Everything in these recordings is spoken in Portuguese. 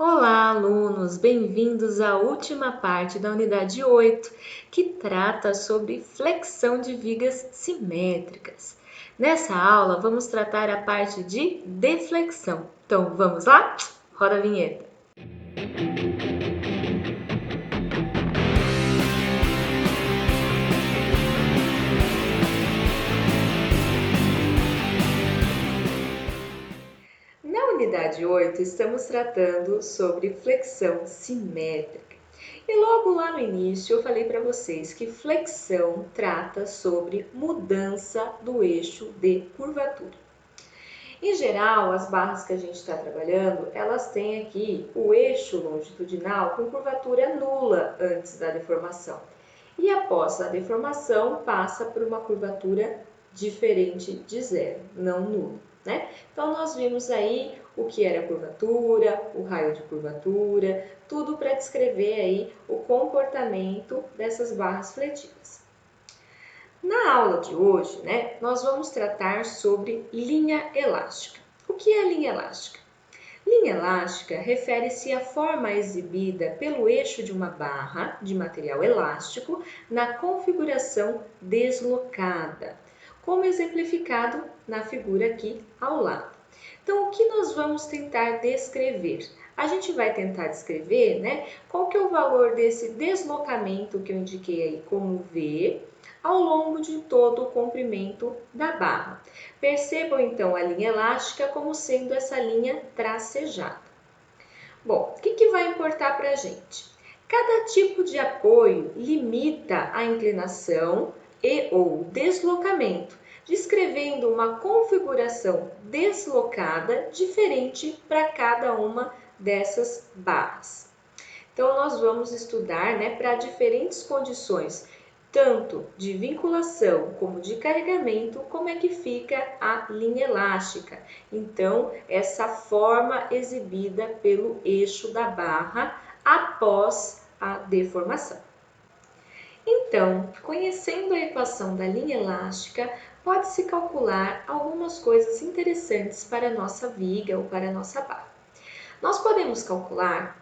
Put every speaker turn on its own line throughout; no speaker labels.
Olá, alunos! Bem-vindos à última parte da unidade 8, que trata sobre flexão de vigas simétricas. Nessa aula, vamos tratar a parte de deflexão. Então, vamos lá? Roda a vinheta! Na unidade 8, estamos tratando sobre flexão simétrica. E logo lá no início eu falei para vocês que flexão trata sobre mudança do eixo de curvatura. Em geral, as barras que a gente está trabalhando, elas têm aqui o eixo longitudinal com curvatura nula antes da deformação. E após a deformação, passa por uma curvatura diferente de zero, não nula, né? Então, nós vimos aí o que era curvatura, o raio de curvatura, tudo para descrever aí o comportamento dessas barras fletidas. Na aula de hoje, nós vamos tratar sobre linha elástica. O que é linha elástica? Linha elástica refere-se à forma exibida pelo eixo de uma barra de material elástico na configuração deslocada, como exemplificado na figura aqui ao lado. Então, o que nós vamos tentar descrever? A gente vai tentar descrever, qual que é o valor desse deslocamento que eu indiquei aí como V, ao longo de todo o comprimento da barra. Percebam então a linha elástica como sendo essa linha tracejada. Bom, o que vai importar para a gente? Cada tipo de apoio limita a inclinação e ou deslocamento, descrevendo uma configuração deslocada diferente para cada uma dessas barras. Então, nós vamos estudar para diferentes condições, tanto de vinculação como de carregamento, como é que fica a linha elástica. Então, essa forma exibida pelo eixo da barra após a deformação. Então, conhecendo a equação da linha elástica, pode-se calcular algumas coisas interessantes para a nossa viga ou para a nossa barra. Nós podemos calcular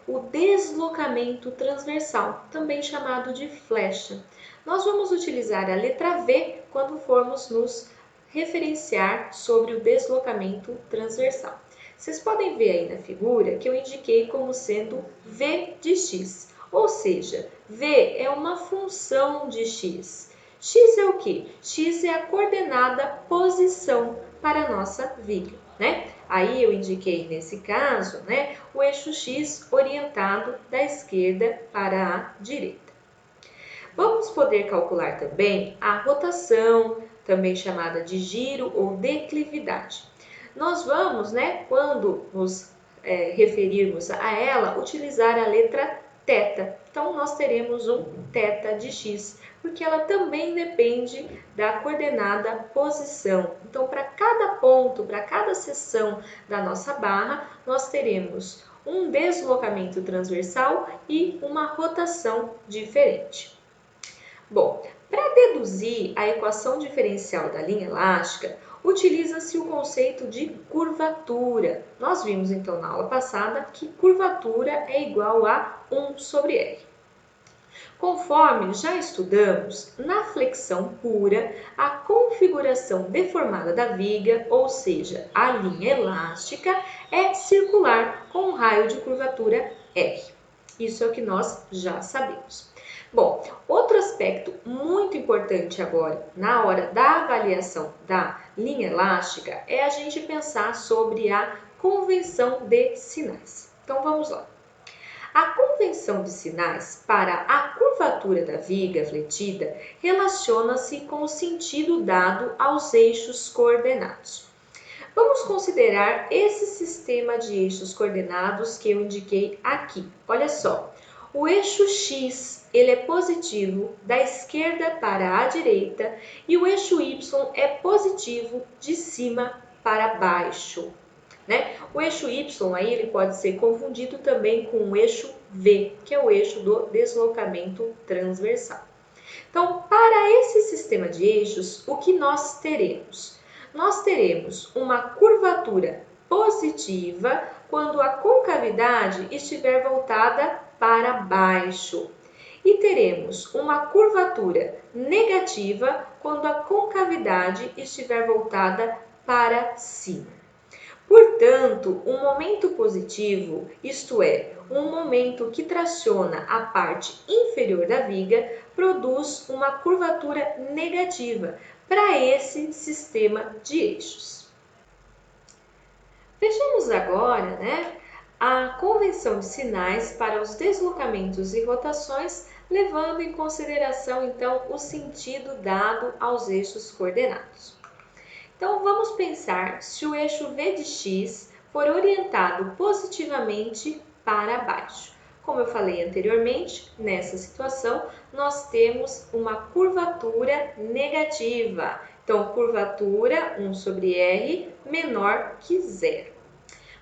o deslocamento transversal, também chamado de flecha. Nós vamos utilizar a letra V quando formos nos referenciar sobre o deslocamento transversal. Vocês podem ver aí na figura que eu indiquei como sendo V de x, ou seja, V é uma função de x. X é o quê? X é a coordenada posição para a nossa viga, Aí eu indiquei nesse caso, o eixo X orientado da esquerda para a direita. Vamos poder calcular também a rotação, também chamada de giro ou declividade. Nós vamos, quando nos referirmos a ela, utilizar a letra θ. Então, nós teremos um θ de x, porque ela também depende da coordenada posição. Então, para cada ponto, para cada seção da nossa barra, nós teremos um deslocamento transversal e uma rotação diferente. Bom, para deduzir a equação diferencial da linha elástica, utiliza-se o conceito de curvatura. Nós vimos então na aula passada que curvatura é igual a 1 sobre R. Conforme já estudamos, na flexão pura, a configuração deformada da viga, ou seja, a linha elástica, é circular com um raio de curvatura R. Isso é o que nós já sabemos. Bom, outro aspecto muito importante agora, na hora da avaliação da linha elástica, é a gente pensar sobre a convenção de sinais. Então, vamos lá. A convenção de sinais para a curvatura da viga fletida relaciona-se com o sentido dado aos eixos coordenados. Vamos considerar esse sistema de eixos coordenados que eu indiquei aqui. Olha só, o eixo X ele é positivo da esquerda para a direita e o eixo Y é positivo de cima para baixo. O eixo Y aí, ele pode ser confundido também com o eixo V, que é o eixo do deslocamento transversal. Então, para esse sistema de eixos, o que nós teremos? Nós teremos uma curvatura positiva quando a concavidade estiver voltada para baixo. E teremos uma curvatura negativa quando a concavidade estiver voltada para cima. Portanto, um momento positivo, isto é, um momento que traciona a parte inferior da viga, produz uma curvatura negativa para esse sistema de eixos. Vejamos agora, a convenção de sinais para os deslocamentos e rotações, levando em consideração, então, o sentido dado aos eixos coordenados. Então, vamos pensar se o eixo V de x for orientado positivamente para baixo. Como eu falei anteriormente, nessa situação, nós temos uma curvatura negativa. Então, curvatura 1 sobre R menor que zero.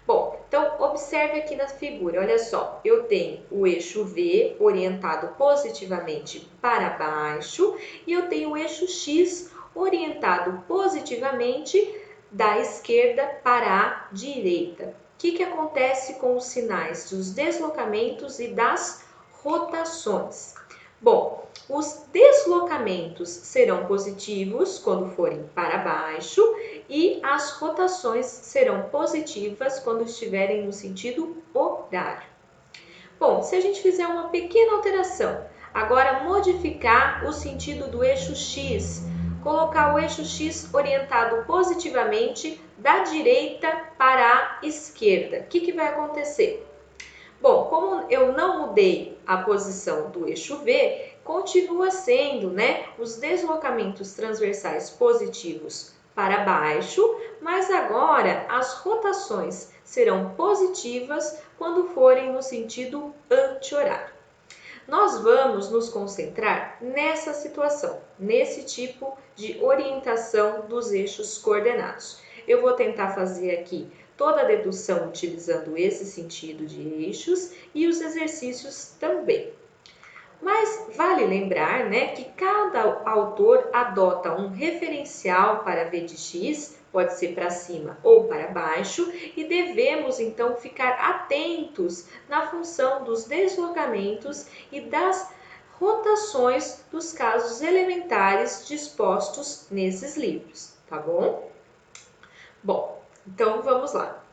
Bom, então observe aqui na figura, olha só, eu tenho o eixo V orientado positivamente para baixo e eu tenho o eixo X orientado positivamente da esquerda para a direita. O que acontece com os sinais dos deslocamentos e das rotações? Bom, os deslocamentos serão positivos quando forem para baixo e as rotações serão positivas quando estiverem no sentido horário. Bom, se a gente fizer uma pequena alteração, agora modificar o sentido do eixo X, colocar o eixo X orientado positivamente da direita para a esquerda, o que vai acontecer? Bom, como eu não mudei a posição do eixo V, continua sendo, os deslocamentos transversais positivos para baixo, mas agora as rotações serão positivas quando forem no sentido anti-horário. Nós vamos nos concentrar nessa situação, nesse tipo de orientação dos eixos coordenados. Eu vou tentar fazer aqui toda a dedução utilizando esse sentido de eixos e os exercícios também. Mas vale lembrar, que cada autor adota um referencial para V de x, pode ser para cima ou para baixo, e devemos então ficar atentos na função dos deslocamentos e das rotações dos casos elementares dispostos nesses livros, tá bom? Bom, então vamos lá.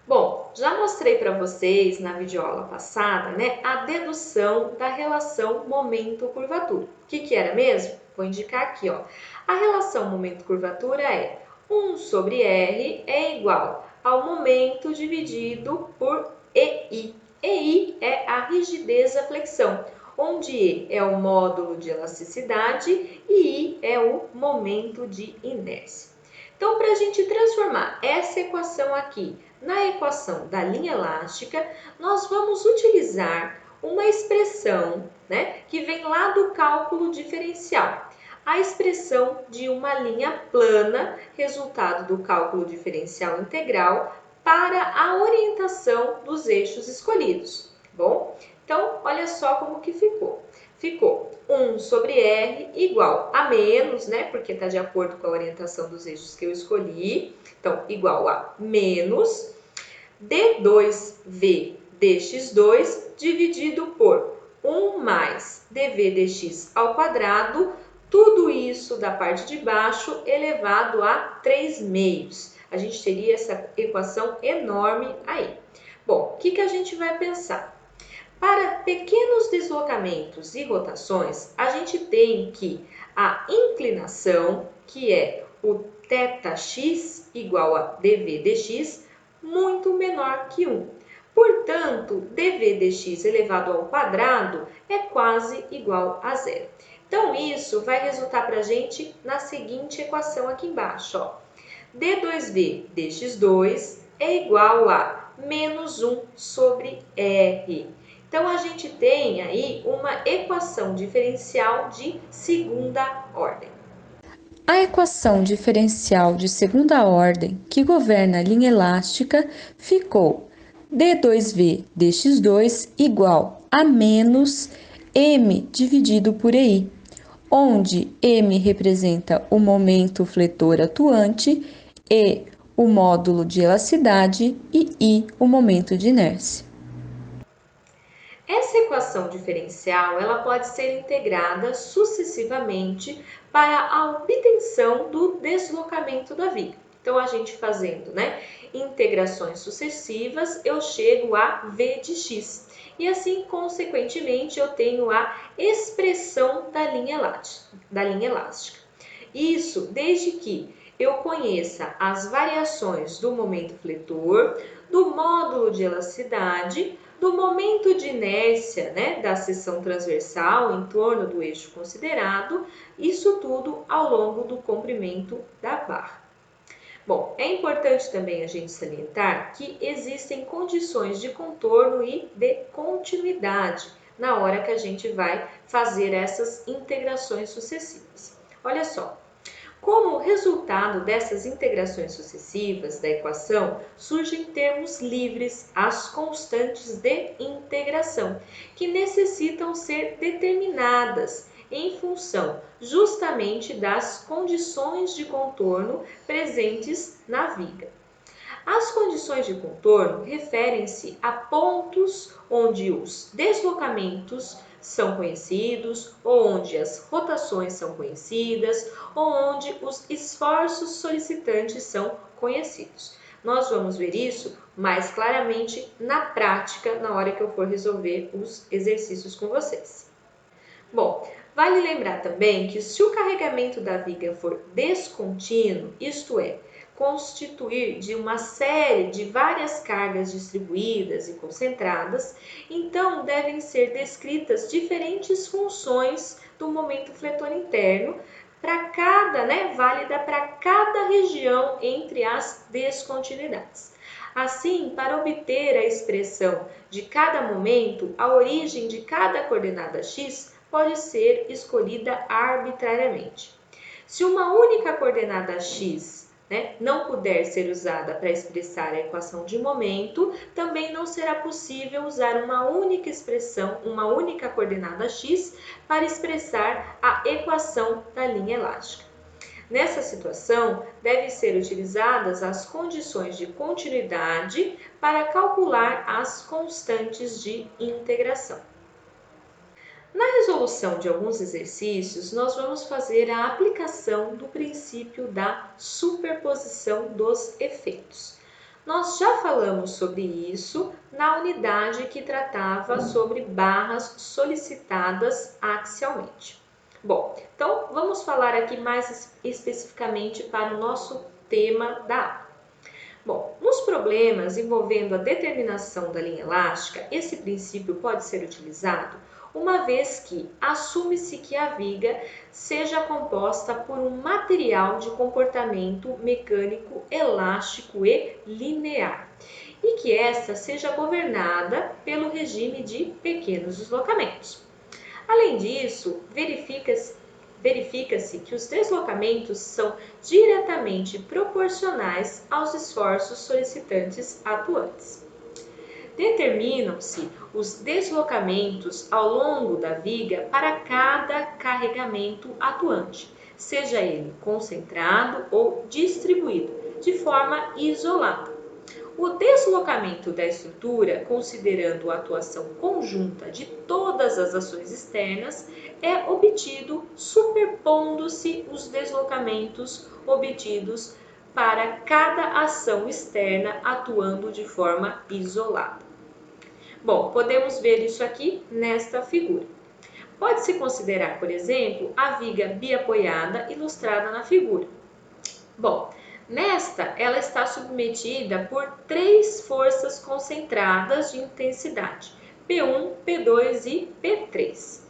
Bom, já mostrei para vocês na videoaula passada, a dedução da relação momento-curvatura. O que era mesmo? Vou indicar aqui, ó. A relação momento-curvatura é 1 sobre R é igual ao momento dividido por EI. EI é a rigidez da flexão, onde E é o módulo de elasticidade e I é o momento de inércia. Então, para a gente transformar essa equação aqui na equação da linha elástica, nós vamos utilizar uma expressão, que vem lá do cálculo diferencial. A expressão de uma linha plana, resultado do cálculo diferencial integral, para a orientação dos eixos escolhidos, bom? Então, olha só como que ficou. Ficou 1 sobre R igual a menos, porque está de acordo com a orientação dos eixos que eu escolhi. Então, igual a menos d2v dx2 dividido por 1 mais dv dx ao quadrado, tudo isso da parte de baixo elevado a 3 meios. A gente teria essa equação enorme aí. Bom, o que a gente vai pensar? Para pequenos deslocamentos e rotações, a gente tem que a inclinação, que é o θx igual a dv dx, muito menor que 1. Portanto, dv dx elevado ao quadrado é quase igual a zero. Então, isso vai resultar para a gente na seguinte equação aqui embaixo, ó. d2v dx2 é igual a menos 1 sobre R. Então, a gente tem aí uma equação diferencial de segunda ordem.
A equação diferencial de segunda ordem que governa a linha elástica ficou d2v dx2 igual a menos m dividido por EI, onde m representa o momento fletor atuante e o módulo de elasticidade e I, o momento de inércia.
Essa equação diferencial ela pode ser integrada sucessivamente para a obtenção do deslocamento da viga. Então, a gente fazendo, integrações sucessivas, eu chego a V de x. E assim, consequentemente, eu tenho a expressão da linha elástica. Isso desde que eu conheça as variações do momento fletor, do módulo de elasticidade, do momento de inércia, da seção transversal em torno do eixo considerado, isso tudo ao longo do comprimento da barra. Bom, é importante também a gente salientar que existem condições de contorno e de continuidade na hora que a gente vai fazer essas integrações sucessivas. Olha só. Como resultado dessas integrações sucessivas da equação, surgem termos livres, as constantes de integração, que necessitam ser determinadas em função justamente das condições de contorno presentes na viga. As condições de contorno referem-se a pontos onde os deslocamentos são conhecidos, ou onde as rotações são conhecidas, ou onde os esforços solicitantes são conhecidos. Nós vamos ver isso mais claramente na prática, na hora que eu for resolver os exercícios com vocês. Bom, vale lembrar também que se o carregamento da viga for descontínuo, isto é, constituir de uma série de várias cargas distribuídas e concentradas, então devem ser descritas diferentes funções do momento fletor interno para cada, válida para cada região entre as descontinuidades. Assim, para obter a expressão de cada momento, a origem de cada coordenada x pode ser escolhida arbitrariamente. Se uma única coordenada x não puder ser usada para expressar a equação de momento, também não será possível usar uma única expressão, uma única coordenada x, para expressar a equação da linha elástica. Nessa situação, devem ser utilizadas as condições de continuidade para calcular as constantes de integração. Na resolução de alguns exercícios, nós vamos fazer a aplicação do princípio da superposição dos efeitos. Nós já falamos sobre isso na unidade que tratava sobre barras solicitadas axialmente. Bom, então vamos falar aqui mais especificamente para o nosso tema da aula. Bom, nos problemas envolvendo a determinação da linha elástica, esse princípio pode ser utilizado uma vez que assume-se que a viga seja composta por um material de comportamento mecânico elástico e linear, e que esta seja governada pelo regime de pequenos deslocamentos. Além disso, verifica-se que os deslocamentos são diretamente proporcionais aos esforços solicitantes atuantes. Determinam-se os deslocamentos ao longo da viga para cada carregamento atuante, seja ele concentrado ou distribuído, de forma isolada. O deslocamento da estrutura, considerando a atuação conjunta de todas as ações externas, é obtido superpondo-se os deslocamentos obtidos para cada ação externa atuando de forma isolada. Bom, podemos ver isso aqui nesta figura. Pode-se considerar, por exemplo, a viga biapoiada ilustrada na figura. Bom, nesta, ela está submetida por 3 forças concentradas de intensidade, P1, P2 e P3.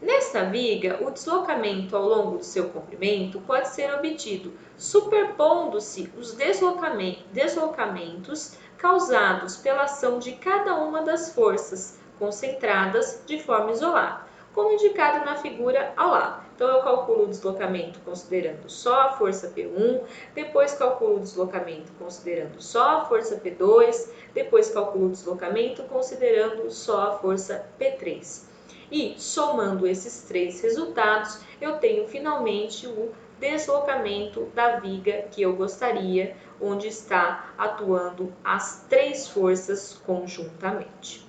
Nesta viga, o deslocamento ao longo do seu comprimento pode ser obtido superpondo-se os deslocamentos causados pela ação de cada uma das forças concentradas de forma isolada, como indicado na figura ao lado. Então, eu calculo o deslocamento considerando só a força P1, depois calculo o deslocamento considerando só a força P2, depois calculo o deslocamento considerando só a força P3. E, somando esses 3 resultados, eu tenho finalmente o deslocamento da viga que eu gostaria, onde está atuando as três forças conjuntamente.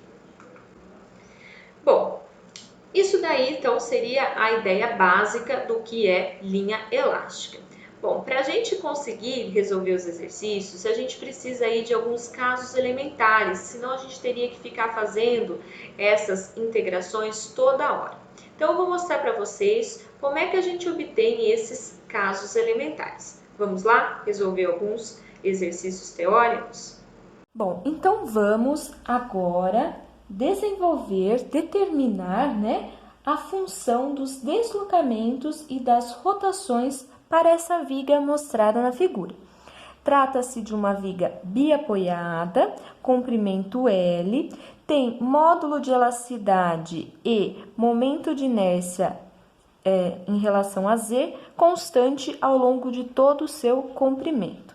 Bom, isso daí então seria a ideia básica do que é linha elástica. Bom, para a gente conseguir resolver os exercícios, a gente precisa aí de alguns casos elementares, senão a gente teria que ficar fazendo essas integrações toda hora. Então eu vou mostrar para vocês como é que a gente obtém esses casos elementares. Vamos lá resolver alguns exercícios teóricos?
Bom, então vamos agora determinar, né, a função dos deslocamentos e das rotações para essa viga mostrada na figura. Trata-se de uma viga biapoiada, comprimento L, tem módulo de elasticidade e momento de inércia em relação a Z constante ao longo de todo o seu comprimento.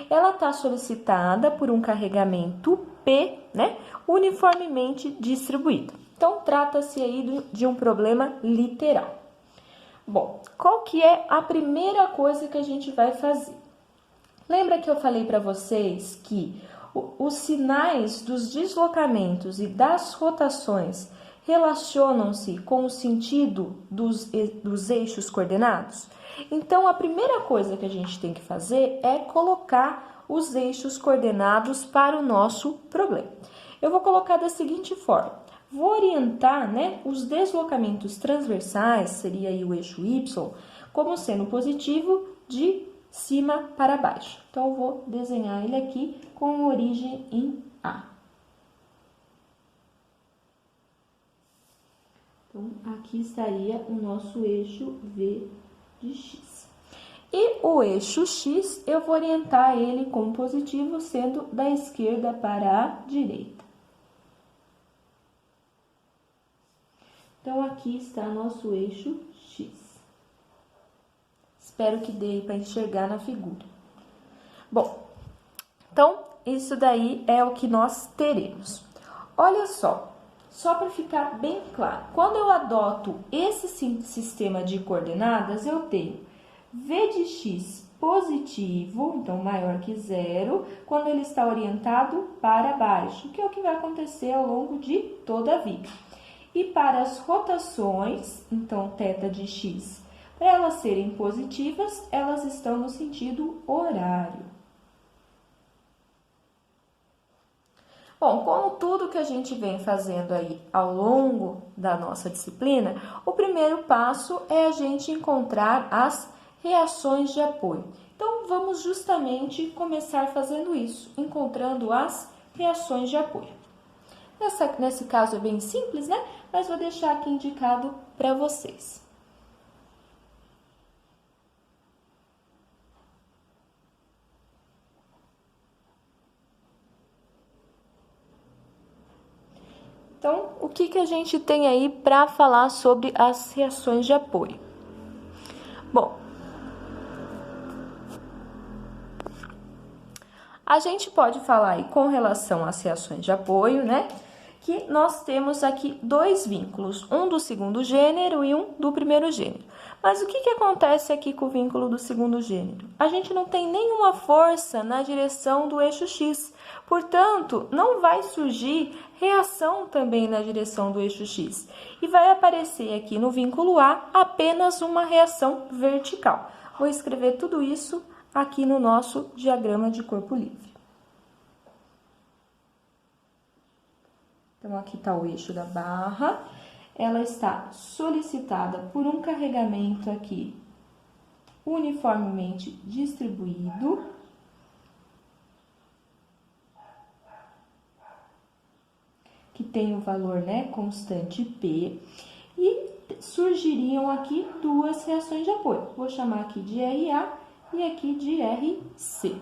Ela está solicitada por um carregamento P, né, uniformemente distribuído. Então, trata-se aí de um problema literal. Bom, qual que é a primeira coisa que a gente vai fazer? Lembra que eu falei para vocês que os sinais dos deslocamentos e das rotações relacionam-se com o sentido dos eixos coordenados? Então, a primeira coisa que a gente tem que fazer é colocar os eixos coordenados para o nosso problema. Eu vou colocar da seguinte forma. Vou orientar, né, os deslocamentos transversais, seria aí o eixo Y, como sendo positivo de cima para baixo. Então, eu vou desenhar ele aqui com origem em A. Então, aqui estaria o nosso eixo V de X. E o eixo X, eu vou orientar ele como positivo, sendo da esquerda para a direita. Então, aqui está nosso eixo X. Espero que dê para enxergar na figura. Bom, então, isso daí é o que nós teremos. Olha só para ficar bem claro, quando eu adoto esse sistema de coordenadas, eu tenho V de X positivo, então maior que zero, quando ele está orientado para baixo, que é o que vai acontecer ao longo de toda a viga. E para as rotações, então θ de X, para elas serem positivas, elas estão no sentido horário. Bom, como tudo que a gente vem fazendo aí ao longo da nossa disciplina, o primeiro passo é a gente encontrar as reações de apoio. Então, vamos justamente começar fazendo isso, encontrando as reações de apoio. Nesse caso é bem simples, né? Mas vou deixar aqui indicado para vocês. Então, o que a gente tem aí para falar sobre as reações de apoio? Bom, a gente pode falar aí com relação às reações de apoio, né? Que nós temos aqui dois vínculos, um do segundo gênero e um do primeiro gênero. Mas o que acontece aqui com o vínculo do segundo gênero? A gente não tem nenhuma força na direção do eixo X, portanto, não vai surgir reação também na direção do eixo X. E vai aparecer aqui no vínculo A apenas uma reação vertical. Vou escrever tudo isso aqui no nosso diagrama de corpo livre. Então, aqui está o eixo da barra, ela está solicitada por um carregamento aqui uniformemente distribuído. Que tem o valor, né, constante P, e surgiriam aqui duas reações de apoio. Vou chamar aqui de RA e aqui de RC.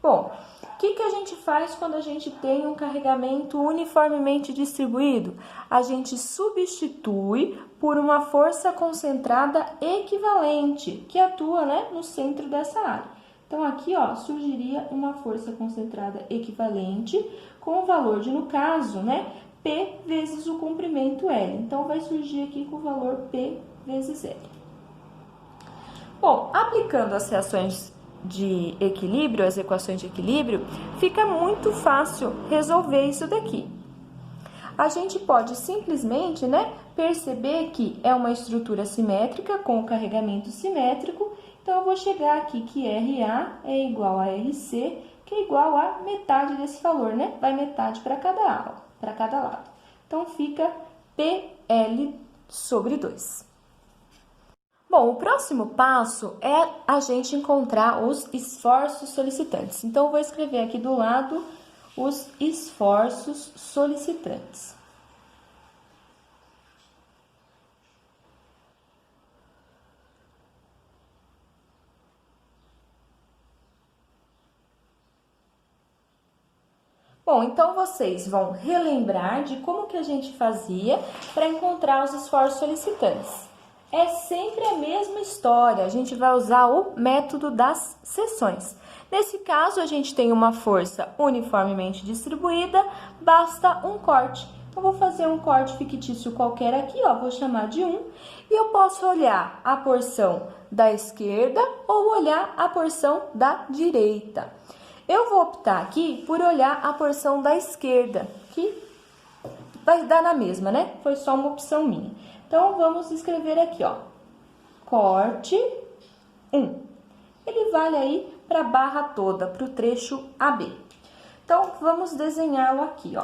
Bom, o que a gente faz quando a gente tem um carregamento uniformemente distribuído? A gente substitui por uma força concentrada equivalente, que atua, né, no centro dessa área. Então, aqui, ó, surgiria uma força concentrada equivalente com o valor de, no caso, né, P vezes o comprimento L. Então, vai surgir aqui com o valor P vezes L. Bom, aplicando as reações de equilíbrio, as equações de equilíbrio, fica muito fácil resolver isso daqui. A gente pode simplesmente, perceber que é uma estrutura simétrica com carregamento simétrico. Então, eu vou chegar aqui que RA é igual a RC, que é igual a metade desse valor, Vai metade para cada lado. Então, fica PL sobre 2. Bom, o próximo passo é a gente encontrar os esforços solicitantes. Então, eu vou escrever aqui do lado os esforços solicitantes. Bom, então vocês vão relembrar de como que a gente fazia para encontrar os esforços solicitantes. É sempre a mesma história, a gente vai usar o método das seções. Nesse caso, a gente tem uma força uniformemente distribuída, basta um corte. Eu vou fazer um corte fictício qualquer aqui, vou chamar de 1, e eu posso olhar a porção da esquerda ou olhar a porção da direita. Eu vou optar aqui por olhar a porção da esquerda, que vai dar na mesma, Foi só uma opção minha. Então, vamos escrever aqui, corte 1. Ele vale aí para a barra toda, para o trecho AB. Então, vamos desenhá-lo aqui,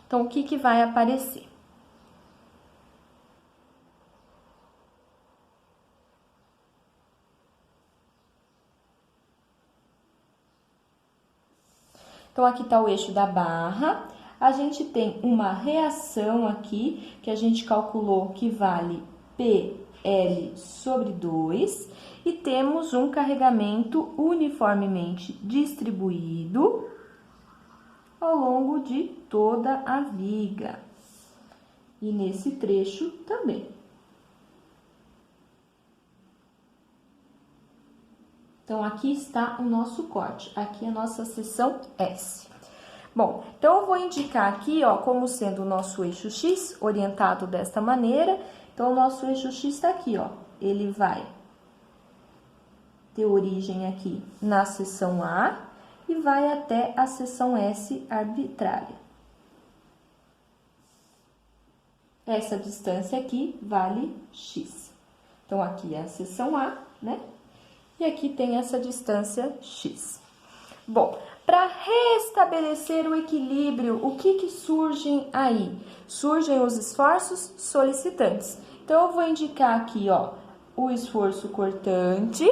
Então, o que vai aparecer? Então, aqui está o eixo da barra. A gente tem uma reação aqui, que a gente calculou que vale PL sobre 2. E temos um carregamento uniformemente distribuído ao longo de toda a viga. E nesse trecho também. Então, aqui está o nosso corte, aqui a nossa seção S. Bom, então eu vou indicar aqui, como sendo o nosso eixo X, orientado desta maneira. Então, o nosso eixo X está aqui, Ele vai ter origem aqui na seção A e vai até a seção S arbitrária. Essa distância aqui vale X. Então, aqui é a seção A, E aqui tem essa distância X. Bom, para restabelecer o equilíbrio, o que surgem aí? Surgem os esforços solicitantes. Então, eu vou indicar aqui, o esforço cortante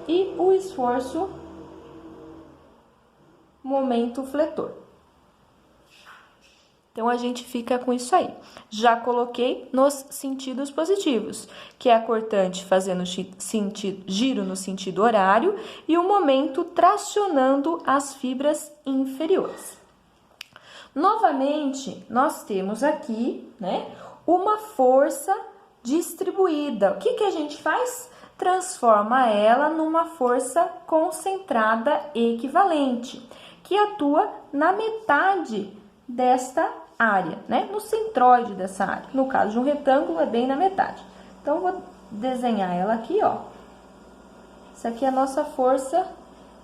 e o esforço momento fletor. Então, a gente fica com isso aí. Já coloquei nos sentidos positivos, que é a cortante fazendo giro no sentido horário e o momento tracionando as fibras inferiores. Novamente, nós temos aqui, uma força distribuída. O que a gente faz? Transforma ela numa força concentrada equivalente, que atua na metade desta área, no centroide dessa área. No caso de um retângulo, é bem na metade. Então, vou desenhar ela aqui, Isso aqui é a nossa força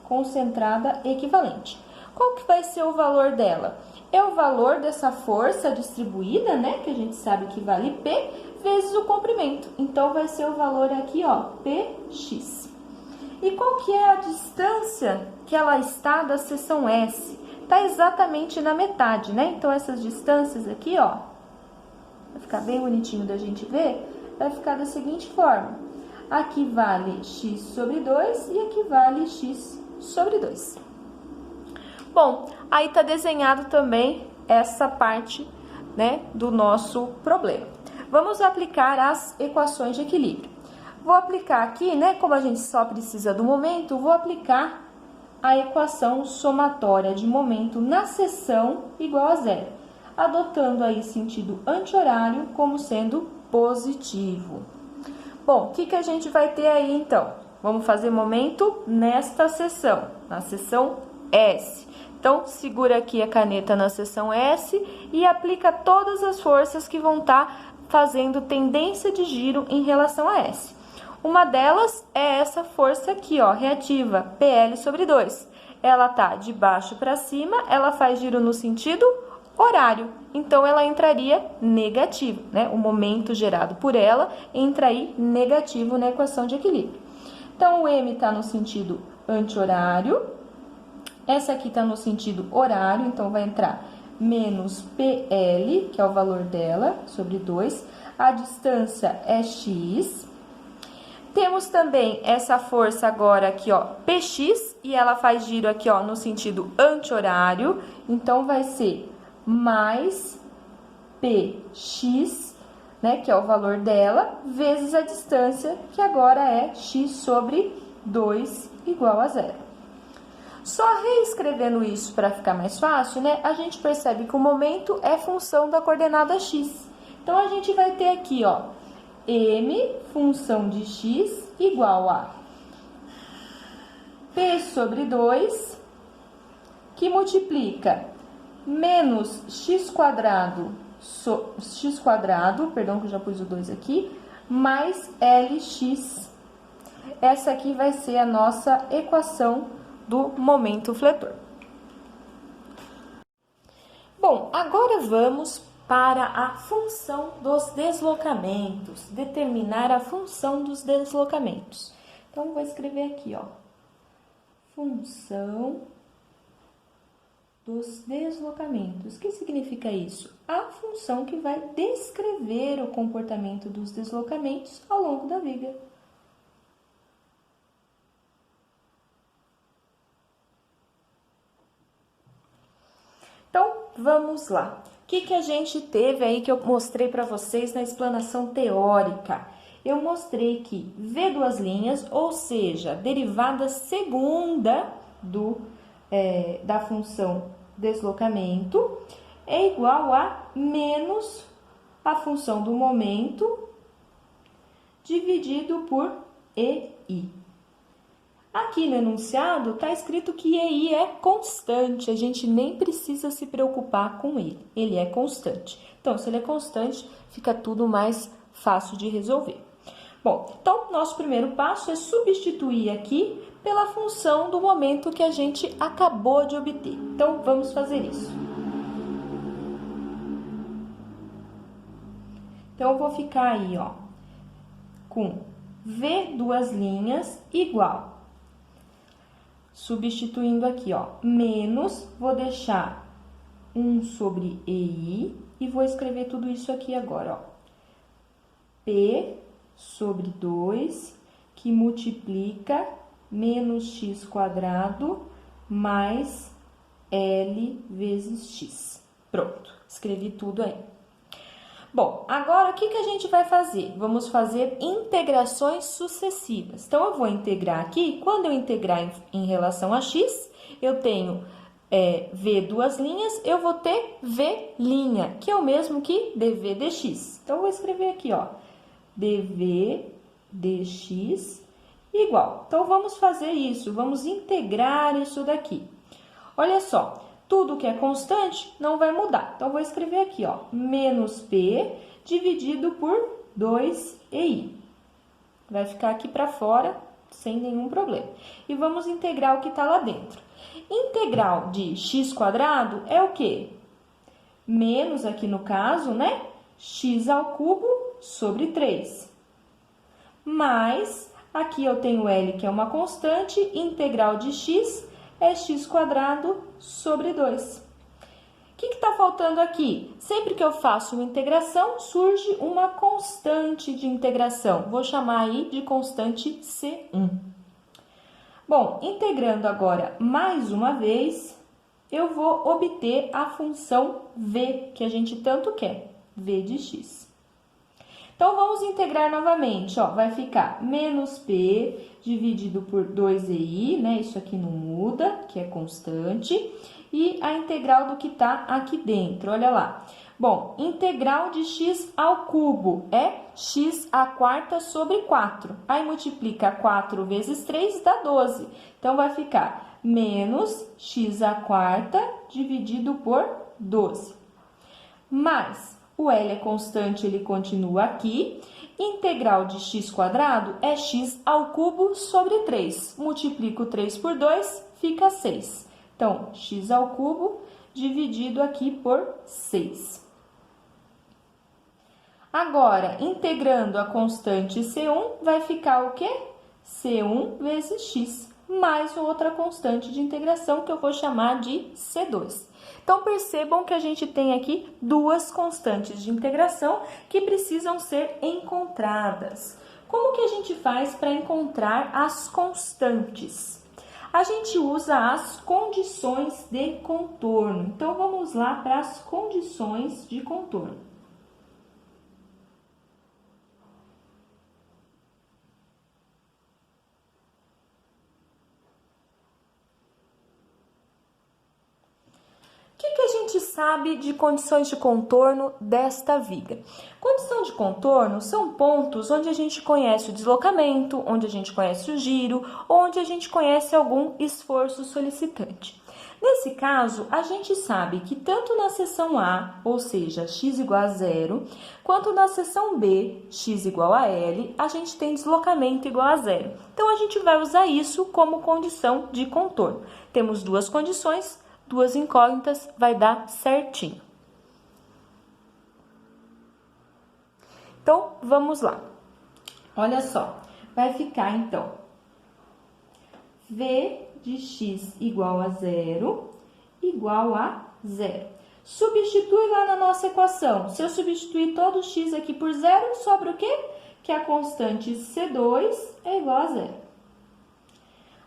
concentrada equivalente. Qual que vai ser o valor dela? É o valor dessa força distribuída, que a gente sabe que vale P, vezes o comprimento. Então, vai ser o valor aqui, PX. E qual que é a distância que ela está da seção S? Está exatamente na metade, Então, essas distâncias aqui, vai ficar bem bonitinho da gente ver, vai ficar da seguinte forma. Aqui vale x sobre 2 e aqui vale x sobre 2. Bom, aí está desenhado também essa parte, do nosso problema. Vamos aplicar as equações de equilíbrio. Vou aplicar aqui, como a gente só precisa do momento, vou aplicar a equação somatória de momento na seção igual a zero, adotando aí sentido anti-horário como sendo positivo. Bom, o que a gente vai ter aí então? Vamos fazer momento nesta seção, na seção S. Então, segura aqui a caneta na seção S e aplica todas as forças que vão estar fazendo tendência de giro em relação a S. Uma delas é essa força aqui, ó, reativa, PL sobre 2. Ela tá de baixo para cima, ela faz giro no sentido horário. Então, ela entraria negativo, né? O momento gerado por ela entra aí negativo na equação de equilíbrio. Então, o M está no sentido anti-horário. Essa aqui está no sentido horário, então vai entrar menos PL, que é o valor dela, sobre 2. A distância é X. Temos também essa força agora aqui, ó, PX, e ela faz giro aqui, ó, no sentido anti-horário. Então, vai ser mais PX, né, que é o valor dela, vezes a distância, que agora é X sobre 2 igual a 0. Só reescrevendo isso para ficar mais fácil, né, a gente percebe que o momento é função da coordenada X. Então, a gente vai ter aqui, ó, M função de X igual a P sobre 2, que multiplica menos x quadrado, perdão que eu já pus o 2 aqui, mais Lx. Essa aqui vai ser a nossa equação do momento fletor. Bom, agora vamos para a função dos deslocamentos, determinar a função dos deslocamentos. Então, vou escrever aqui, ó, função dos deslocamentos. O que significa isso? A função que vai descrever o comportamento dos deslocamentos ao longo da viga. Então, vamos lá. O que a gente teve aí que eu mostrei para vocês na explanação teórica? Eu mostrei que V duas linhas, ou seja, derivada segunda da função deslocamento, é igual a menos a função do momento dividido por EI. Aqui no enunciado está escrito que EI é constante, a gente nem precisa se preocupar com ele é constante. Então, se ele é constante, fica tudo mais fácil de resolver. Bom, então, nosso primeiro passo é substituir aqui pela função do momento que a gente acabou de obter. Então, vamos fazer isso. Então, eu vou ficar aí, ó, com V duas linhas igual. Substituindo aqui, ó, menos, vou deixar 1 sobre EI e vou escrever tudo isso aqui agora, ó. P sobre 2, que multiplica menos x quadrado mais L vezes x. Pronto, escrevi tudo aí. Bom, agora o que a gente vai fazer? Vamos fazer integrações sucessivas. Então, eu vou integrar aqui. Quando eu integrar em relação a x, eu tenho V duas linhas, eu vou ter V', que é o mesmo que dV dx. Então, eu vou escrever aqui, ó, dV dx igual. Então, vamos fazer isso, vamos integrar isso daqui. Olha só, tudo que é constante não vai mudar. Então, vou escrever aqui, ó, menos P dividido por 2EI. Vai ficar aqui para fora, sem nenhum problema. E vamos integrar o que está lá dentro. Integral de x quadrado é o quê? Menos, aqui no caso, né? X ao cubo sobre 3. Mais, aqui eu tenho L, que é uma constante, integral de x é x quadrado sobre 2. O que está faltando aqui? Sempre que eu faço uma integração, surge uma constante de integração. Vou chamar aí de constante C1. Bom, integrando agora mais uma vez, eu vou obter a função V, que a gente tanto quer, V de x. Então, vamos integrar novamente, ó, vai ficar menos P dividido por 2EI, né? Isso aqui não muda, que é constante. E a integral do que está aqui dentro, olha lá. Bom, integral de x ao cubo é x à quarta sobre 4. Aí, multiplica 4 vezes 3 dá 12. Então, vai ficar menos x à quarta dividido por 12. Mais, o L é constante, ele continua aqui. Integral de x² é x ao cubo sobre 3. Multiplico 3 por 2, fica 6. Então, x ao cubo dividido aqui por 6. Agora, integrando a constante C1, vai ficar o quê? C1 vezes x, mais outra constante de integração que eu vou chamar de C2. Então, percebam que a gente tem aqui duas constantes de integração que precisam ser encontradas. Como que a gente faz para encontrar as constantes? A gente usa as condições de contorno. Então, vamos lá para as condições de contorno. O que a gente sabe de condições de contorno desta viga? Condição de contorno são pontos onde a gente conhece o deslocamento, onde a gente conhece o giro, onde a gente conhece algum esforço solicitante. Nesse caso, a gente sabe que tanto na seção A, ou seja, x igual a 0, quanto na seção B, x igual a L, a gente tem deslocamento igual a 0. Então, a gente vai usar isso como condição de contorno. Temos duas condições, duas incógnitas, vai dar certinho. Então, vamos lá. Olha só, vai ficar, então, V de x igual a 0, igual a 0. Substitui lá na nossa equação. Se eu substituir todo x aqui por 0, sobra o quê? Que a constante C2 é igual a 0.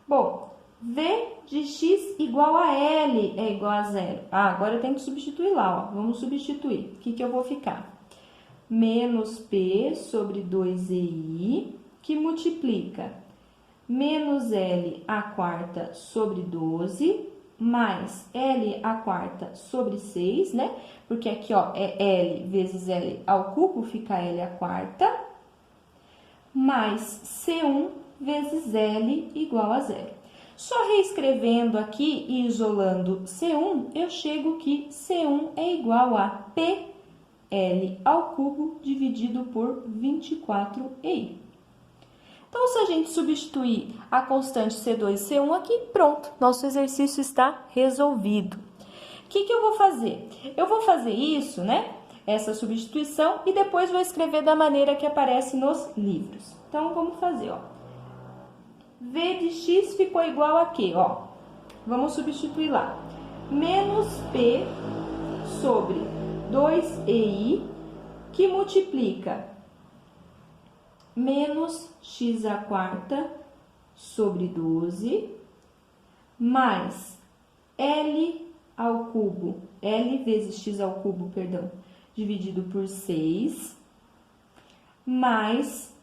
Bom, V de x igual a L é igual a 0. Ah, agora eu tenho que substituir lá, ó. Vamos substituir. O que eu vou ficar? Menos P sobre 2EI, que multiplica menos L a quarta sobre 12, mais L a quarta sobre 6, né? Porque aqui, ó, é L vezes L ao cubo, fica L a quarta, mais C1 vezes L igual a 0. Só reescrevendo aqui e isolando C1, eu chego que C1 é igual a PL ao cubo dividido por 24EI. Então, se a gente substituir a constante C2 e C1 aqui, pronto, nosso exercício está resolvido. O que eu vou fazer? Eu vou fazer isso, né? Essa substituição e depois vou escrever da maneira que aparece nos livros. Então, vamos fazer, ó. V de x ficou igual a quê? Ó, vamos substituir lá. Menos P sobre 2EI, que multiplica menos x à quarta sobre 12, mais L ao cubo, L vezes x ao cubo, perdão, dividido por 6, mais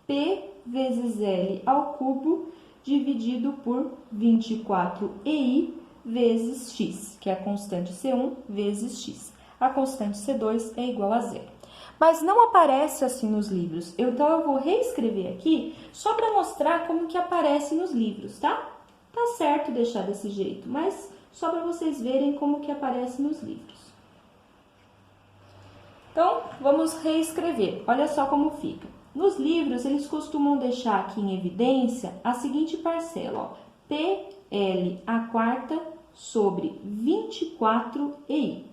P vezes L ao cubo, dividido por 24EI vezes x, que é a constante C1 vezes x. A constante C2 é igual a 0. Mas não aparece assim nos livros. Então, eu vou reescrever aqui só para mostrar como que aparece nos livros, tá? Tá certo deixar desse jeito, mas só para vocês verem como que aparece nos livros. Então, vamos reescrever. Olha só como fica. Nos livros, eles costumam deixar aqui em evidência a seguinte parcela, ó. PL a quarta sobre 24EI.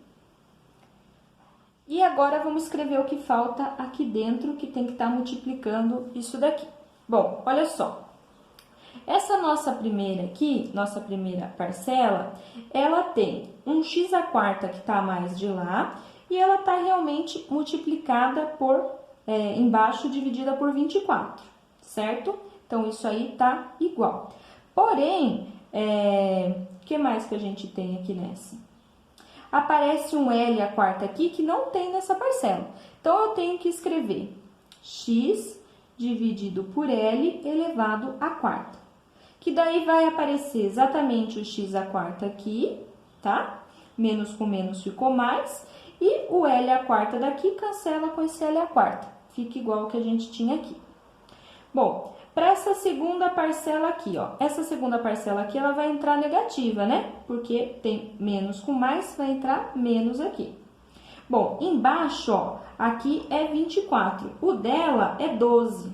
E agora, vamos escrever o que falta aqui dentro, que tem que estar multiplicando isso daqui. Bom, olha só. Essa nossa primeira aqui, nossa primeira parcela, ela tem um x à quarta que está a mais de lá, e ela está realmente multiplicada por, embaixo, dividida por 24, certo? Então, isso aí tá igual. Porém, o que mais que a gente tem aqui nessa? Aparece um L à quarta aqui que não tem nessa parcela. Então, eu tenho que escrever x dividido por L elevado à quarta. Que daí vai aparecer exatamente o x à quarta aqui, tá? Menos com menos ficou mais. E o L à quarta daqui cancela com esse L à quarta. Fica igual ao que a gente tinha aqui. Bom, para essa segunda parcela aqui, ó. Essa segunda parcela aqui, ela vai entrar negativa, né? Porque tem menos com mais, vai entrar menos aqui. Bom, embaixo, ó, aqui é 24, o dela é 12,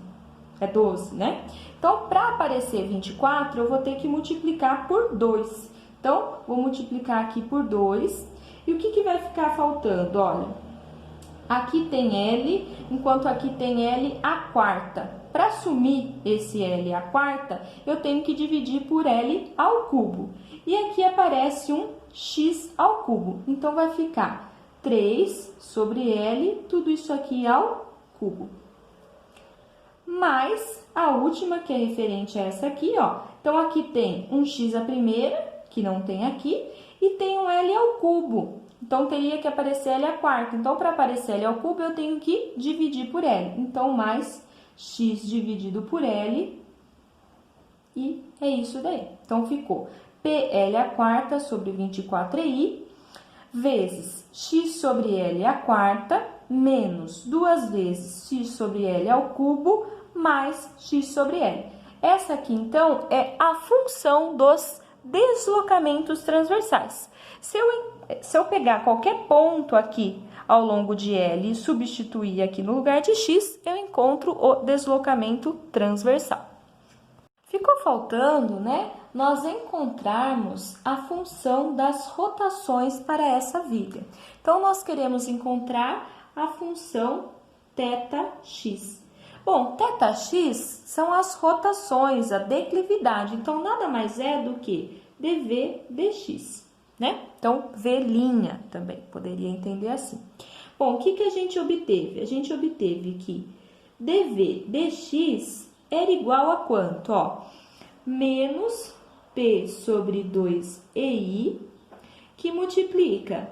né? Então, para aparecer 24, eu vou ter que multiplicar por 2. Então, vou multiplicar aqui por 2, e o que vai ficar faltando? Olha, aqui tem L, enquanto aqui tem L a quarta. Para sumir esse L a quarta, eu tenho que dividir por L ao cubo. E aqui aparece um x ao cubo. Então, vai ficar 3 sobre L, tudo isso aqui ao cubo. Mais a última, que é referente a essa aqui, ó. Então, aqui tem um x a primeira, que não tem aqui, e tem um L ao cubo. Então, teria que aparecer L a quarta. Então, para aparecer L ao cubo, eu tenho que dividir por L. Então, mais x dividido por L, e é isso daí. Então, ficou PL a quarta sobre 24i, vezes x sobre L a quarta, menos 2 vezes x sobre L ao cubo, mais x sobre L. Essa aqui, então, é a função dos deslocamentos transversais. Se eu pegar qualquer ponto aqui ao longo de L e substituir aqui no lugar de x, eu encontro o deslocamento transversal. Ficou faltando, né, nós encontrarmos a função das rotações para essa viga. Então, nós queremos encontrar a função θx. Bom, θx são as rotações, a declividade. Então, nada mais é do que dv dx, né? Então, v' também, poderia entender assim. Bom, o que a gente obteve? A gente obteve que dv dx era igual a quanto? Ó, menos p sobre 2ei, que multiplica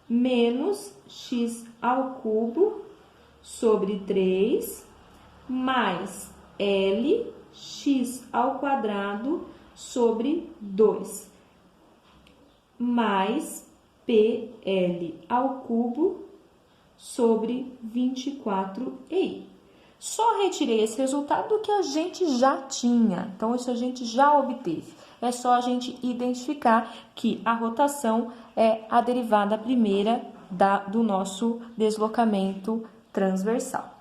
menos x ao cubo sobre 3, mais L x ao quadrado sobre 2, mais PL ao cubo sobre 24i. Só retirei esse resultado do que a gente já tinha. Então, isso a gente já obteve. É só a gente identificar que a rotação é a derivada primeira do nosso deslocamento transversal.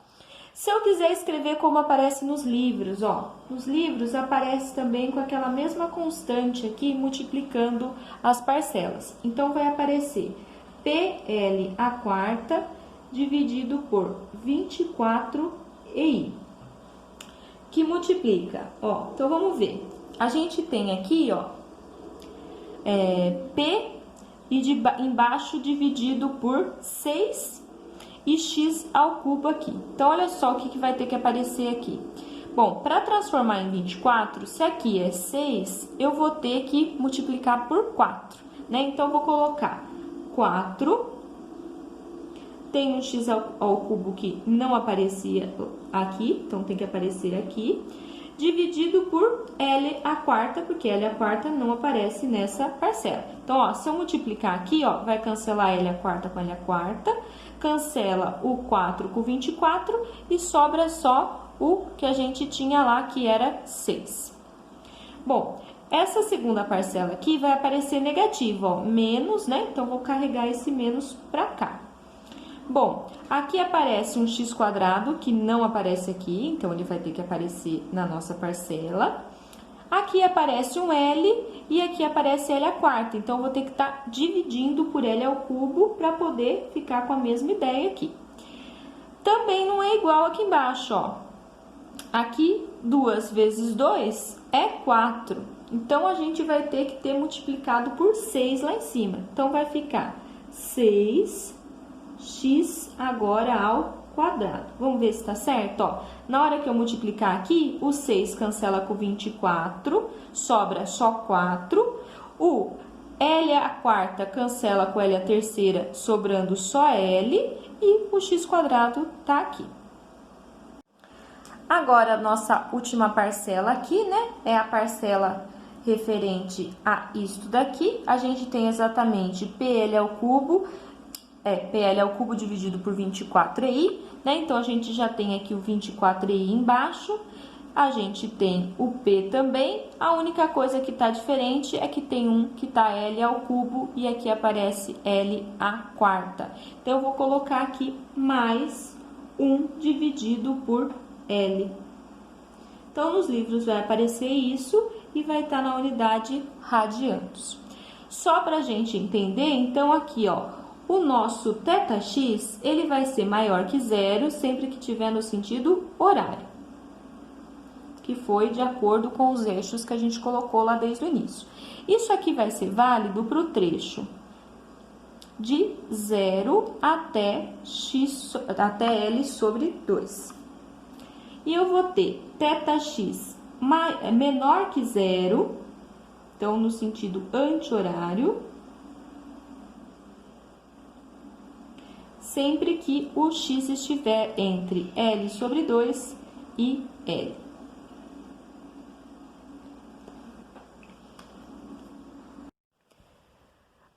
Se eu quiser escrever como aparece nos livros, ó, nos livros aparece também com aquela mesma constante aqui, multiplicando as parcelas. Então, vai aparecer PL a quarta dividido por 24i, que multiplica, ó, então vamos ver. A gente tem aqui, ó, P e embaixo dividido por 6 e x ao cubo aqui. Então, olha só o que vai ter que aparecer aqui. Bom, para transformar em 24, se aqui é 6, eu vou ter que multiplicar por 4, né? Então, eu vou colocar 4, tem um x ao cubo que não aparecia aqui, então tem que aparecer aqui, dividido por L a quarta, porque L a quarta não aparece nessa parcela. Então, ó, se eu multiplicar aqui, ó, vai cancelar L a quarta com L a quarta, cancela o 4 com 24 e sobra só o que a gente tinha lá, que era 6. Bom, essa segunda parcela aqui vai aparecer negativa, ó, menos, né? Então, vou carregar esse menos para cá. Bom, aqui aparece um x quadrado, que não aparece aqui, então ele vai ter que aparecer na nossa parcela. Aqui aparece um L e aqui aparece L a quarta, então eu vou ter que estar dividindo por L ao cubo para poder ficar com a mesma ideia aqui. Também não é igual aqui embaixo, ó. Aqui, 2 vezes 2 é 4, então a gente vai ter que ter multiplicado por 6 lá em cima. Então, vai ficar 6x agora ao quadrado. Vamos ver se tá certo, ó. Na hora que eu multiplicar aqui, o 6 cancela com 24, sobra só 4. O L a quarta cancela com L a terceira, sobrando só L. E o x quadrado tá aqui. Agora, nossa última parcela aqui, né? É a parcela referente a isto daqui. A gente tem exatamente PL ao cubo, PL ao cubo dividido por 24i, né? Então, a gente já tem aqui o 24i embaixo. a gente tem o P também, a única coisa que está diferente é que tem um que está L ao cubo e aqui aparece L à quarta. Então, eu vou colocar aqui mais 1 dividido por L. Então, nos livros vai aparecer isso e vai estar na unidade radianos. Só para a gente entender, então, aqui, ó, o nosso θx, ele vai ser maior que zero sempre que tiver no sentido horário, que foi de acordo com os eixos que a gente colocou lá desde o início. Isso aqui vai ser válido para o trecho de 0 até L sobre 2. E eu vou ter θx menor que zero, então no sentido anti-horário, sempre que o x estiver entre L sobre 2 e L.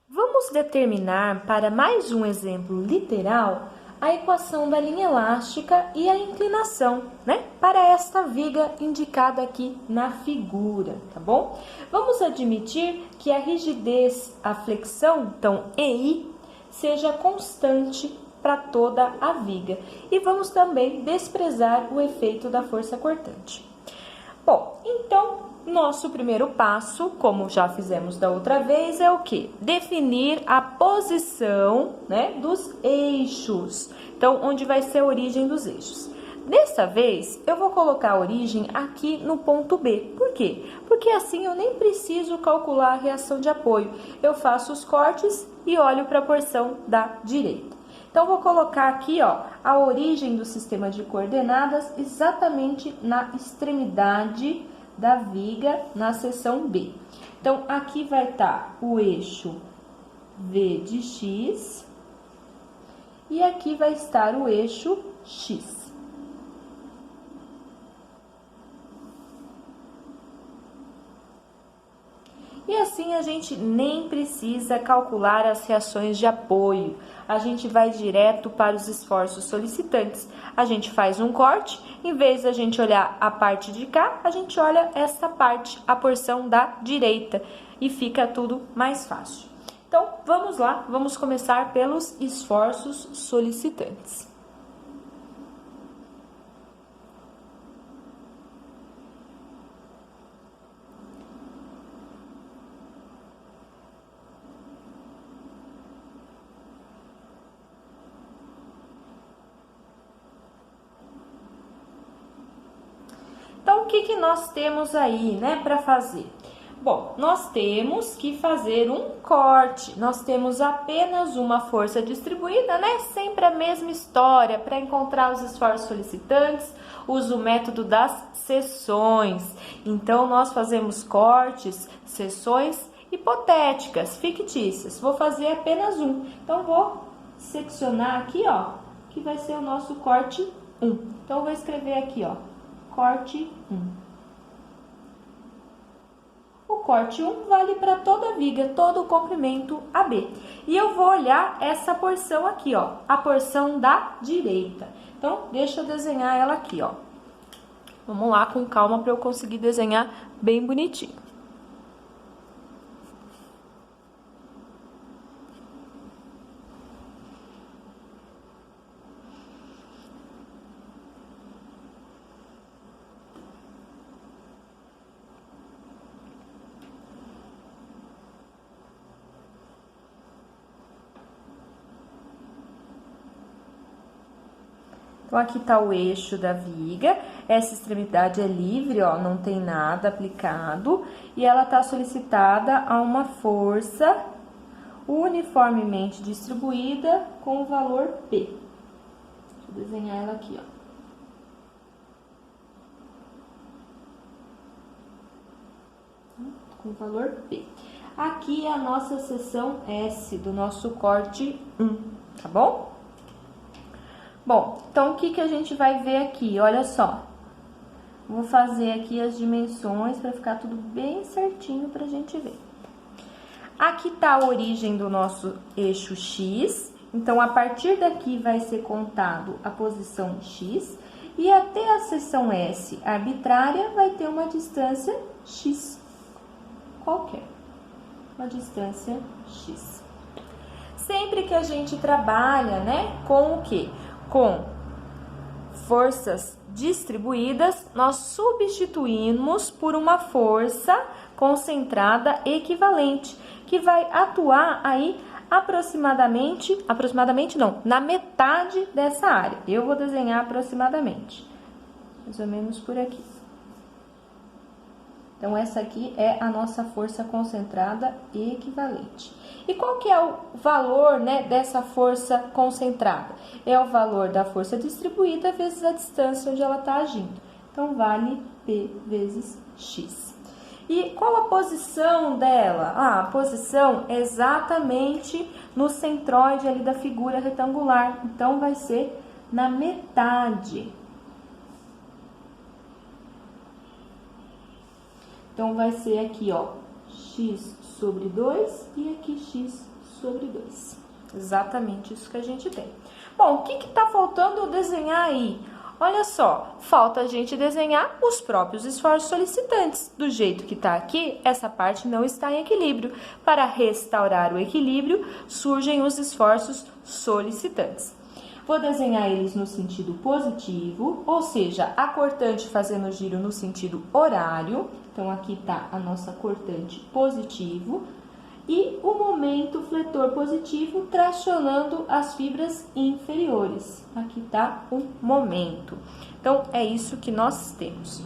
Vamos determinar, para mais um exemplo literal, a equação da linha elástica e a inclinação, né? Para esta viga indicada aqui na figura, tá bom? Vamos admitir que a rigidez, a flexão, então EI, seja constante para toda a viga. E vamos também desprezar o efeito da força cortante. Bom, então, nosso primeiro passo, como já fizemos da outra vez, é o quê? Definir a posição, né, dos eixos. Então, onde vai ser a origem dos eixos. Dessa vez, eu vou colocar a origem aqui no ponto B. Por quê? Porque assim eu nem preciso calcular a reação de apoio. Eu faço os cortes e olho para a porção da direita. Então, vou colocar aqui, ó, a origem do sistema de coordenadas exatamente na extremidade da viga, na seção B. Então, aqui vai estar o eixo V de X e aqui vai estar o eixo X. E assim a gente nem precisa calcular as reações de apoio. A gente vai direto para os esforços solicitantes. A gente faz um corte, em vez de a gente olhar a parte de cá, a gente olha essa parte, a porção da direita, e fica tudo mais fácil. Então, vamos lá, vamos começar pelos esforços solicitantes. Então, o que nós temos aí, né, para fazer? Bom, nós temos que fazer um corte. Nós temos apenas uma força distribuída, né? Sempre a mesma história. Para encontrar os esforços solicitantes, uso o método das seções. Então, nós fazemos cortes, seções hipotéticas, fictícias. Vou fazer apenas um. Então, vou seccionar aqui, ó, que vai ser o nosso corte 1. Então, vou escrever aqui, ó, corte 1. O corte 1 vale para toda a viga, todo o comprimento AB. E eu vou olhar essa porção aqui, ó, a porção da direita. Então, deixa eu desenhar ela aqui, ó. Vamos lá com calma para eu conseguir desenhar bem bonitinho. Então, aqui tá o eixo da viga, essa extremidade é livre, ó, não tem nada aplicado, e ela tá solicitada a uma força uniformemente distribuída com o valor P. Deixa eu desenhar ela aqui, ó. Com o valor P. Aqui é a nossa seção S do nosso corte 1, tá bom? Bom, então o que a gente vai ver aqui? Olha só, vou fazer aqui as dimensões para ficar tudo bem certinho para a gente ver. Aqui tá a origem do nosso eixo X, então a partir daqui vai ser contado a posição X, E até a seção S arbitrária vai ter uma distância x qualquer. Uma distância x. Sempre que a gente trabalha, né, com o quê? Com forças distribuídas, nós substituímos por uma força concentrada equivalente, que vai atuar aí aproximadamente não, na metade dessa área. Eu vou desenhar aproximadamente, mais ou menos por aqui. Então, essa aqui é a nossa força concentrada equivalente. E qual que é o valor, né, dessa força concentrada? É o valor da força distribuída vezes a distância onde ela está agindo. Então, vale P vezes X. E qual a posição dela? A posição é exatamente no centroide ali da figura retangular. Então, vai ser na metade. Então, vai ser aqui, ó, x sobre 2 e aqui x sobre 2. Exatamente isso que a gente tem. Bom, o que está faltando eu desenhar aí? Olha só, falta a gente desenhar os próprios esforços solicitantes. Do jeito que está aqui, essa parte não está em equilíbrio. Para restaurar o equilíbrio, surgem os esforços solicitantes. Vou desenhar eles no sentido positivo, ou seja, a cortante fazendo giro no sentido horário. Então, aqui está a nossa cortante positivo. E o momento fletor positivo tracionando as fibras inferiores. Aqui está o momento. Então, é isso que nós temos.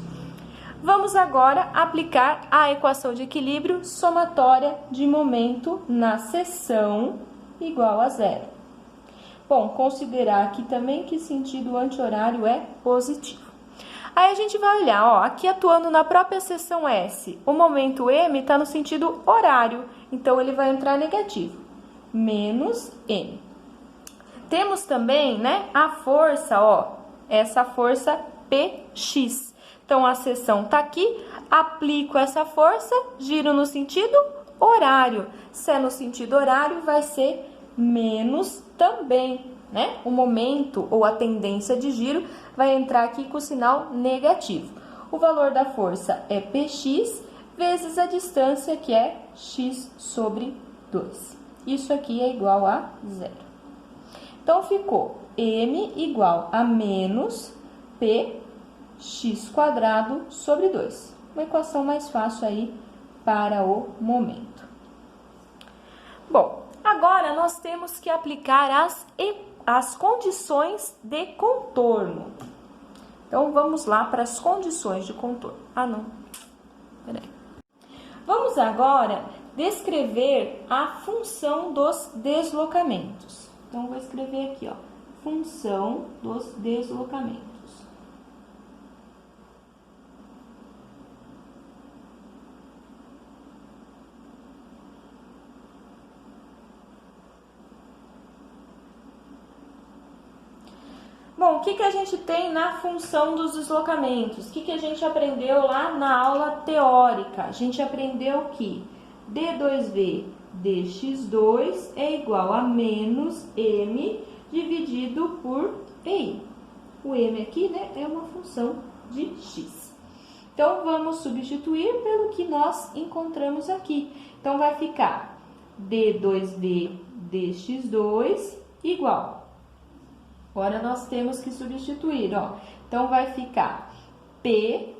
Vamos agora aplicar a equação de equilíbrio somatória de momento na seção igual a zero. Bom, considerar aqui também que sentido anti-horário é positivo. Aí a gente vai olhar, ó, aqui atuando na própria seção S, o momento M está no sentido horário, então ele vai entrar negativo, menos M. Temos também, né, a força, ó, essa força PX. Então, a seção está aqui, aplico essa força, giro no sentido horário. Se é no sentido horário, vai ser menos também, né? O momento ou a tendência de giro vai entrar aqui com o sinal negativo. O valor da força é Px vezes a distância, que é x sobre 2. Isso aqui é igual a zero. Então, ficou m igual a menos px quadrado sobre 2. Uma equação mais fácil aí para o momento. Bom, agora nós temos que aplicar as condições de contorno. Então, vamos lá para as condições de contorno. Peraí. Vamos agora descrever a função dos deslocamentos. Então, vou escrever aqui, ó, função dos deslocamentos. Bom, o que a gente tem na função dos deslocamentos? O que a gente aprendeu lá na aula teórica? A gente aprendeu que d2v dx2 é igual a menos m dividido por EI. O m aqui, né, é uma função de x. Então, vamos substituir pelo que nós encontramos aqui. Então, vai ficar d2v dx2 igual. Agora, nós temos que substituir, ó. Então, vai ficar P,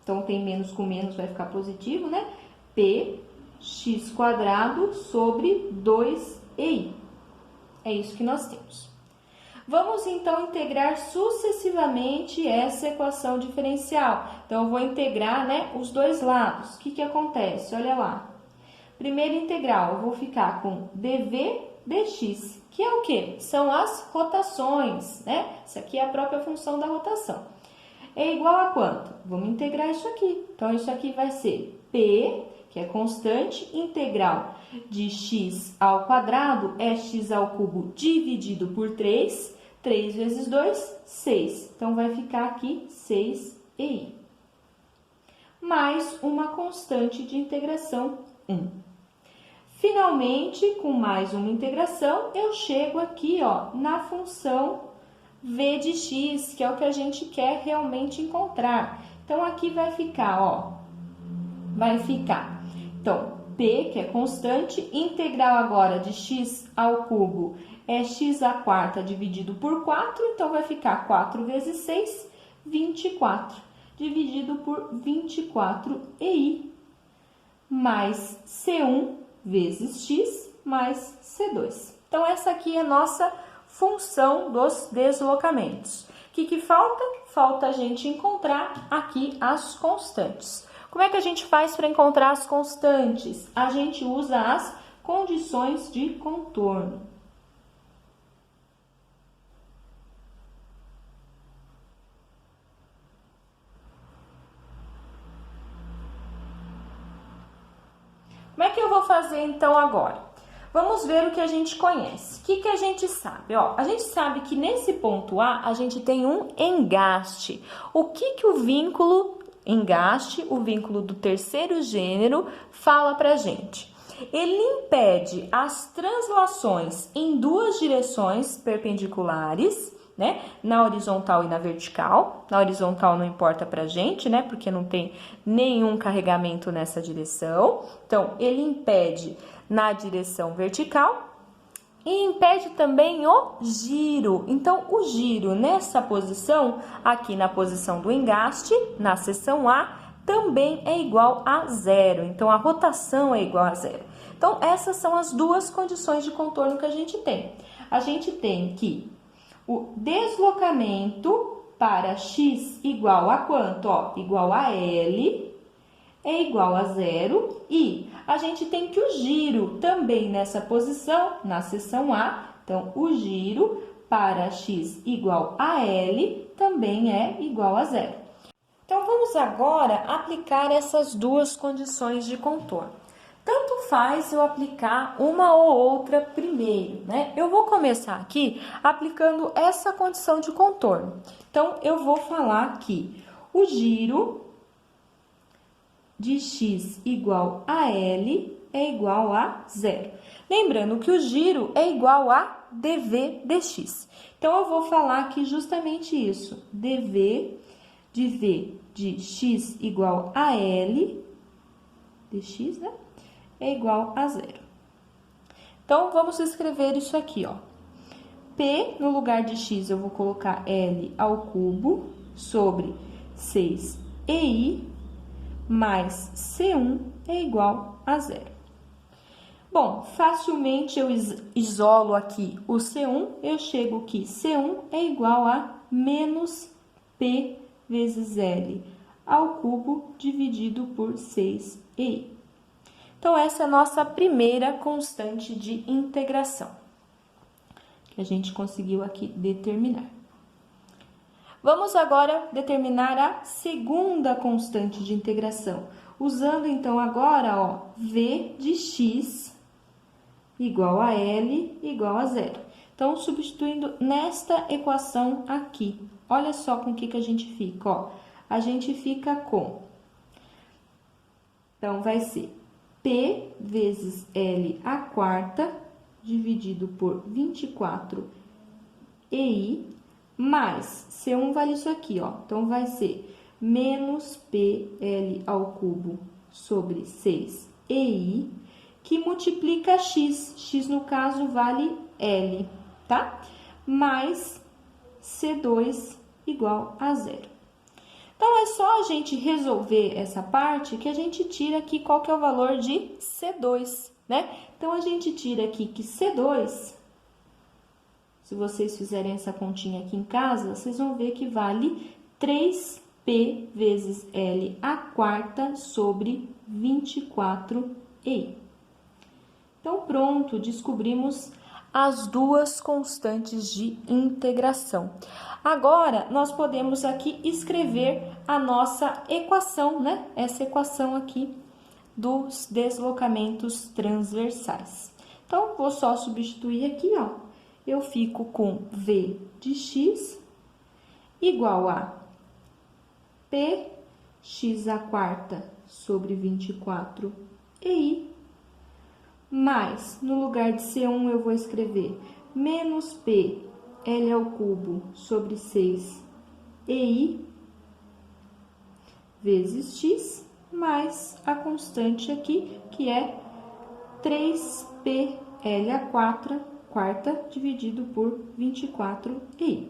então tem menos com menos, vai ficar positivo, né? Px quadrado sobre 2EI. É isso que nós temos. Vamos, então, integrar sucessivamente essa equação diferencial. Então, eu vou integrar, né, os dois lados. O que acontece? Olha lá. Primeira integral, eu vou ficar com dv dx, que é o quê? São as rotações, né? Isso aqui é a própria função da rotação. É igual a quanto? Vamos integrar isso aqui. Então, isso aqui vai ser P, que é constante, integral de x ao quadrado é x ao cubo dividido por 3. 3 vezes 2, 6. Então, vai ficar aqui 6EI. Mais uma constante de integração 1. Finalmente, com mais uma integração, eu chego aqui, ó, na função v de x, que é o que a gente quer realmente encontrar. Então, aqui vai ficar, ó, vai ficar. Então, p, que é constante, integral agora de x ao cubo é x à quarta dividido por 4, então vai ficar 4 vezes 6, 24, dividido por 24i, mais C1 vezes x mais C2. Então, essa aqui é a nossa função dos deslocamentos. O que falta? Falta a gente encontrar aqui as constantes. Como é que a gente faz para encontrar as constantes? A gente usa as condições de contorno. Como é que eu vou fazer então agora? Vamos ver o que a gente conhece. O que a gente sabe? Ó, a gente sabe que nesse ponto A, a gente tem um engaste. O que o vínculo engaste, o vínculo do terceiro gênero, fala pra gente? Ele impede as translações em duas direções perpendiculares, né? Na horizontal e na vertical. Na horizontal não importa pra gente, né? Porque não tem nenhum carregamento nessa direção. Então, ele impede na direção vertical e impede também o giro. Então, o giro nessa posição, aqui na posição do engaste, na seção A, também é igual a zero. Então, a rotação é igual a zero. Então, essas são as duas condições de contorno que a gente tem. A gente tem que o deslocamento para x igual a quanto? Ó, igual a L é igual a zero e a gente tem que o giro também nessa posição, na seção A, então o giro para x igual a L também é igual a zero. Então vamos agora aplicar essas duas condições de contorno. Tanto faz eu aplicar uma ou outra primeiro, né? Eu vou começar aqui aplicando essa condição de contorno. Então, eu vou falar que o giro de x igual a L é igual a zero. Lembrando que o giro é igual a dv dx. Então, eu vou falar aqui justamente isso. dv de v de x igual a L dx, né? É igual a zero. Então, vamos escrever isso aqui, ó. P, no lugar de x, eu vou colocar L ao cubo sobre 6i mais C1 é igual a zero. Bom, facilmente eu isolo aqui o C1, eu chego que C1 é igual a menos P vezes L ao cubo dividido por 6i. Então, essa é a nossa primeira constante de integração, que a gente conseguiu aqui determinar. Vamos agora determinar a segunda constante de integração, usando então agora, ó, v de x igual a L igual a zero. Então, substituindo nesta equação aqui, olha só com o que a gente fica, ó. A gente fica com, então, vai ser P vezes L à quarta, dividido por 24i, mais C1 vale isso aqui, ó. Então, vai ser menos PL ao cubo sobre 6i, que multiplica x. X, no caso, vale L, tá? Mais C2 igual a zero. Então, é só a gente resolver essa parte que a gente tira aqui qual que é o valor de C2, né? Então, a gente tira aqui que C2, se vocês fizerem essa continha aqui em casa, vocês vão ver que vale 3P vezes L à quarta sobre 24i. Então, pronto, descobrimos as duas constantes de integração. Agora, nós podemos aqui escrever a nossa equação, né? Essa equação aqui dos deslocamentos transversais. Então, vou só substituir aqui, ó. Eu fico com v de x igual a p x à quarta sobre 24i, mais, no lugar de C1, eu vou escrever menos P L ao cubo sobre 6EI vezes x, mais a constante aqui, que é 3PL a quarta dividido por 24EI.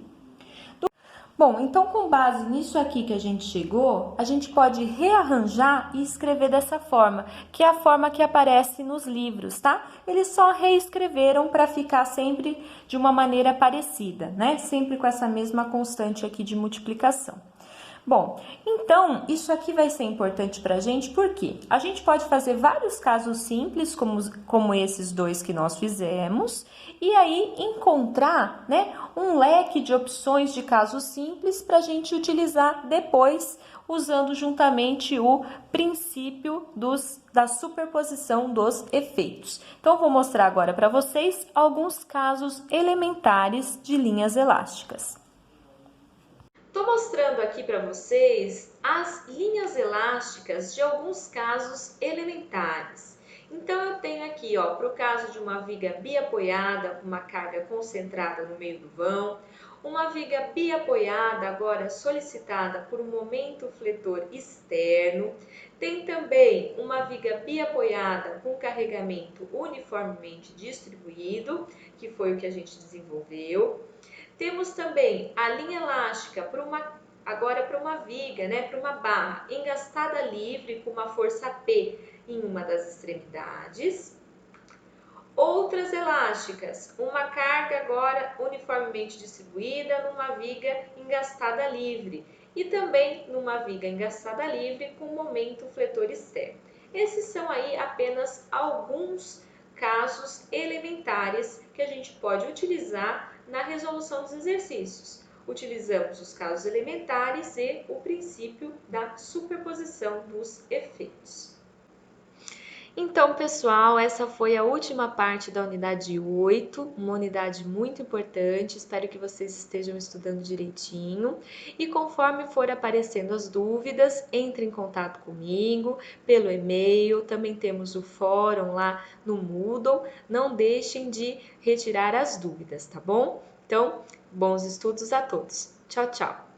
Bom, então com base nisso aqui que a gente chegou, a gente pode rearranjar e escrever dessa forma, que é a forma que aparece nos livros, tá? Eles só reescreveram para ficar sempre de uma maneira parecida, né? Sempre com essa mesma constante aqui de multiplicação. Bom, então, isso aqui vai ser importante para a gente, porque a gente pode fazer vários casos simples, como esses dois que nós fizemos, e aí encontrar, né, um leque de opções de casos simples para a gente utilizar depois, usando juntamente o princípio da superposição dos efeitos. Então, vou mostrar agora para vocês alguns casos elementares de linhas elásticas.
Estou mostrando aqui para vocês as linhas elásticas de alguns casos elementares. Então, eu tenho aqui, para o caso de uma viga biapoiada com uma carga concentrada no meio do vão, uma viga biapoiada agora solicitada por um momento fletor externo. Tem também uma viga biapoiada com carregamento uniformemente distribuído, que foi o que a gente desenvolveu. Temos também a linha elástica agora para uma viga, para uma barra engastada livre com uma força P em uma das extremidades. Outras elásticas, uma carga agora uniformemente distribuída numa viga engastada livre e também numa viga engastada livre com momento fletor externo. Esses são aí apenas alguns casos elementares que a gente pode utilizar na resolução dos exercícios. Utilizamos os casos elementares e o princípio da superposição dos efeitos. Então, pessoal, essa foi a última parte da unidade 8, uma unidade muito importante, espero que vocês estejam estudando direitinho. E conforme for aparecendo as dúvidas, entre em contato comigo pelo e-mail, também temos o fórum lá no Moodle, não deixem de retirar as dúvidas, tá bom? Então, bons estudos a todos. Tchau, tchau!